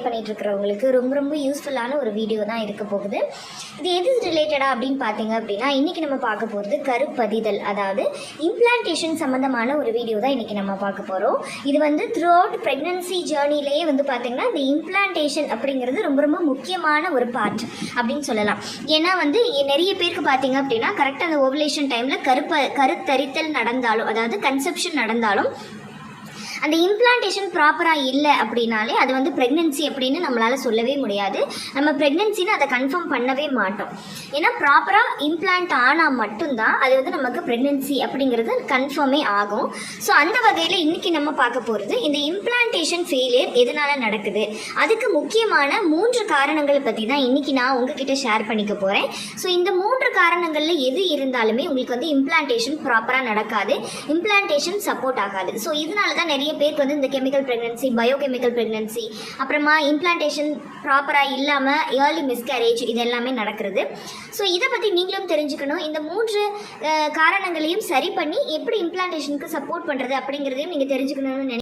பண்ணிட்டு இருக்கிறவங்களுக்கு ரொம்ப யூஸ்ஃபுல்லான ஒரு வீடியோ தான் இருக்க போகுது. இது எது ரிலேட்டடா அப்படின்னு பார்த்தீங்க அப்படின்னா, இன்றைக்கி நம்ம பார்க்க போகிறது கருப்பதிதல், அதாவது இம்ப்ளான்டேஷன் சம்மந்தமான ஒரு வீடியோ தான் இன்றைக்கி நம்ம பார்க்க போகிறோம். இது வந்து த்ரூ அவுட் ப்ரெக்னன்சி ஜேர்னிலேயே வந்து பார்த்திங்கன்னா இந்த இம்ப்ளான்டேஷன் அப்படிங்கிறது ரொம்ப முக்கியமான ஒரு பார்ட் அப்படின்னு சொல்லலாம். ஏன்னா வந்து நிறைய பேருக்கு பார்த்தீங்க அப்படின்னா கரெக்டாக அந்த ஓவலேஷன் டைமில் கருத்தரித்தல் நடந்தாலும், அதாவது கன்செப்ஷன் நடந்தாலும் அந்த இம்ப்ளான்டேஷன் ப்ராப்பராக இல்லை அப்படின்னாலே அது வந்து ப்ரெக்னென்சி அப்படின்னு நம்மளால் சொல்லவே முடியாது. நம்ம ப்ரெக்னென்சின்னு அதை கன்ஃபார்ம் பண்ணவே மாட்டோம். ஏன்னா ப்ராப்பராக இம்ப்ளான்ட் ஆனால் மட்டும்தான் அது வந்து நமக்கு ப்ரெக்னென்சி அப்படிங்கிறது கன்ஃபார்மே ஆகும். ஸோ அந்த வகையில் இன்றைக்கி நம்ம பார்க்க போகிறது இந்த இம்ப்ளான்டேஷன் ஃபெயிலியர் எதனால் நடக்குது, அதுக்கு முக்கியமான 3 காரணங்களை பற்றி தான் இன்றைக்கி நான் உங்ககிட்ட ஷேர் பண்ணிக்க போகிறேன். ஸோ இந்த 3 காரணங்களில் எது இருந்தாலுமே உங்களுக்கு வந்து இம்ப்ளான்டேஷன் ப்ராப்பராக நடக்காது, இம்ப்ளான்டேஷன் சப்போர்ட் ஆகாது. ஸோ இதனால தான் நிறைய பேருக்கு வந்து இந்த கெமிக்கல் ப்ரெக்னன்சி, பயோகெமிக்கல் ப்ரெக்னன்சி, அப்புறமா இம்ப்ளான்டேஷன் ப்ராப்பராக இல்லாமல் ஏர்லி மிஸ்கேரேஜ் இது எல்லாமே நடக்கிறது. ஸோ இதை பற்றி நீங்களும் தெரிஞ்சுக்கணும். இந்த 3 காரணங்களையும் சரி பண்ணி எப்படி இம்ப்ளான்டேஷனுக்கு சப்போர்ட் பண்ணுறது அப்படிங்கிறதையும் நீங்கள் தெரிஞ்சுக்கணும்னு